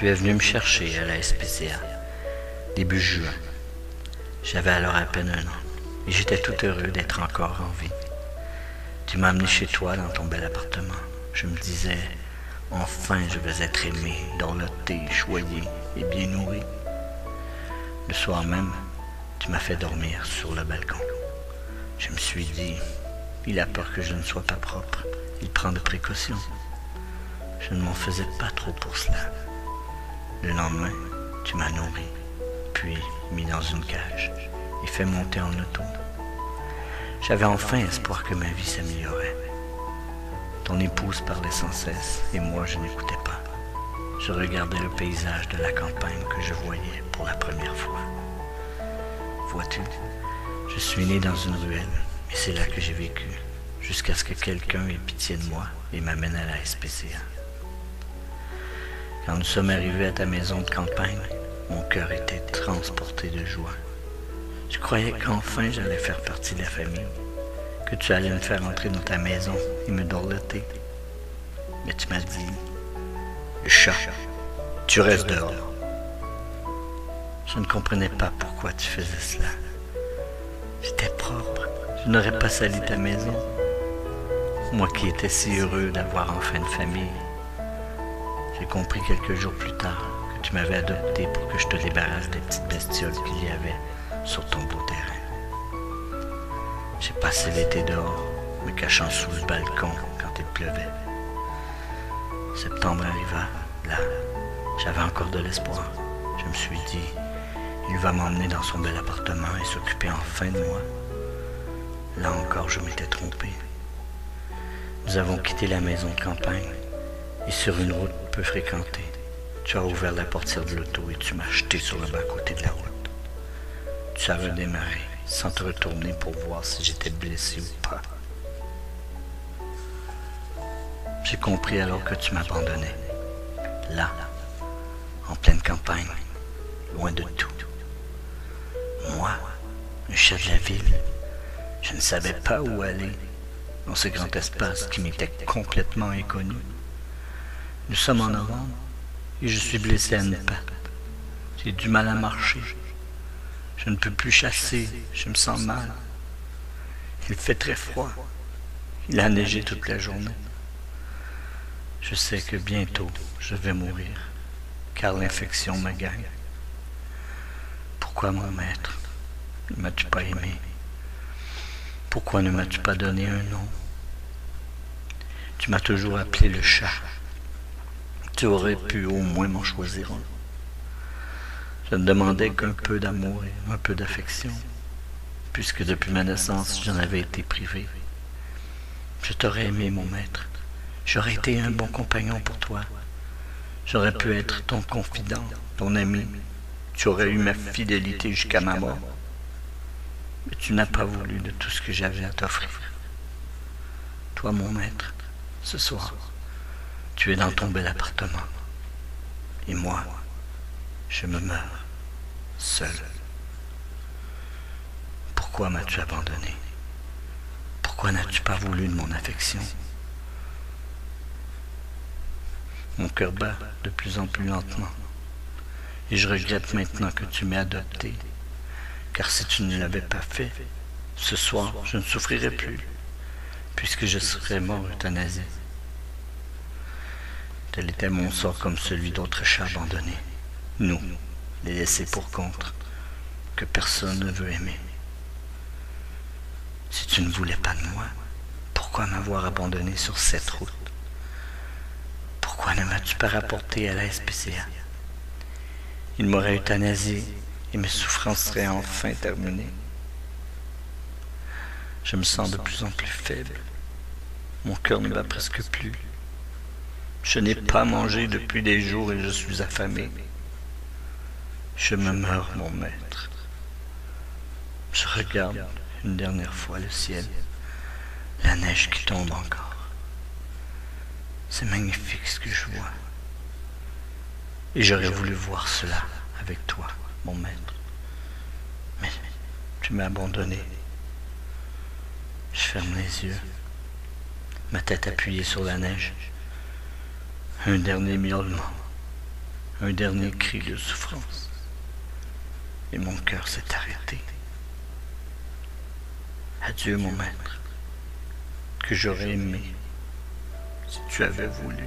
Tu es venu me chercher à la SPCA, début juin. J'avais alors à peine 1 an, et j'étais tout heureux d'être encore en vie. Tu m'as amené chez toi dans ton bel appartement. Je me disais, enfin je vais être aimé, dorloté, choyé et bien nourri. Le soir même, tu m'as fait dormir sur le balcon. Je me suis dit, il a peur que je ne sois pas propre. Il prend des précautions. Je ne m'en faisais pas trop pour cela. Le lendemain, tu m'as nourri, puis mis dans une cage et fait monter en auto. J'avais enfin espoir que ma vie s'améliorait. Ton épouse parlait sans cesse et moi je n'écoutais pas. Je regardais le paysage de la campagne que je voyais pour la première fois. Vois-tu, je suis né dans une ruelle et c'est là que j'ai vécu, jusqu'à ce que quelqu'un ait pitié de moi et m'amène à la SPCA. Quand nous sommes arrivés à ta maison de campagne, mon cœur était transporté de joie. Je croyais qu'enfin j'allais faire partie de la famille, que tu allais me faire entrer dans ta maison et me dorloter. Mais tu m'as dit, le chat, tu restes dehors. Je ne comprenais pas pourquoi tu faisais cela. J'étais propre, je n'aurais pas sali ta maison. Moi qui étais si heureux d'avoir enfin une famille. J'ai compris quelques jours plus tard que tu m'avais adopté pour que je te débarrasse des petites bestioles qu'il y avait sur ton beau terrain. J'ai passé l'été dehors, me cachant sous le balcon quand il pleuvait. Septembre arriva, là, j'avais encore de l'espoir. Je me suis dit, il va m'emmener dans son bel appartement et s'occuper enfin de moi. Là encore, je m'étais trompé. Nous avons quitté la maison de campagne et sur une route peu fréquentée, tu as ouvert la portière de l'auto et tu m'as jeté sur le bas-côté de la route. Tu as redémarré sans te retourner pour voir si j'étais blessé ou pas. J'ai compris alors que tu m'abandonnais. Là, en pleine campagne, loin de tout. Moi, un chat de la ville, je ne savais pas où aller dans ce grand espace qui m'était complètement inconnu. Nous sommes en novembre et je suis blessé à une patte. J'ai du mal à marcher. Je ne peux plus chasser, je me sens mal. Il fait très froid. Il a neigé toute la journée. Je sais que bientôt je vais mourir, car l'infection me gagne. Pourquoi, mon maître, ne m'as-tu pas aimé? Pourquoi ne m'as-tu pas donné un nom? Tu m'as toujours appelé le chat. Tu aurais pu au moins m'en choisir un. Je ne demandais qu'un peu d'amour et un peu d'affection, puisque depuis ma naissance, j'en avais été privé. Je t'aurais aimé, mon maître. J'aurais été un bon compagnon pour toi. J'aurais pu être ton confident, ton ami. Tu aurais eu ma fidélité jusqu'à ma mort. Mais tu n'as pas voulu de tout ce que j'avais à t'offrir. Toi, mon maître, ce soir, tu es dans ton bel appartement. Et moi, je me meurs, seul. Pourquoi m'as-tu abandonné? Pourquoi n'as-tu pas voulu de mon affection? Mon cœur bat de plus en plus lentement. Et je regrette maintenant que tu m'aies adopté. Car si tu ne l'avais pas fait, ce soir, je ne souffrirais plus, puisque je serais mort euthanasié. Tel était mon sort comme celui d'autres chats abandonnés. Nous, les laissés pour contre, que personne ne veut aimer. Si tu ne voulais pas de moi, pourquoi m'avoir abandonné sur cette route? Pourquoi ne m'as-tu pas rapporté à la SPCA? Il m'aurait euthanasié et mes souffrances seraient enfin terminées. Je me sens de plus en plus faible. Mon cœur ne bat presque plus. Je n'ai pas mangé depuis des jours et je suis affamé. Je me meurs, mon maître. Je regarde une dernière fois le ciel, la neige qui tombe encore. C'est magnifique ce que je vois. Et j'aurais voulu voir cela avec toi, mon maître. Mais tu m'as abandonné. Je ferme les yeux, ma tête appuyée sur la neige. Un dernier miaulement, un dernier cri de souffrance, et mon cœur s'est arrêté. Adieu, mon maître, que j'aurais aimé si tu avais voulu.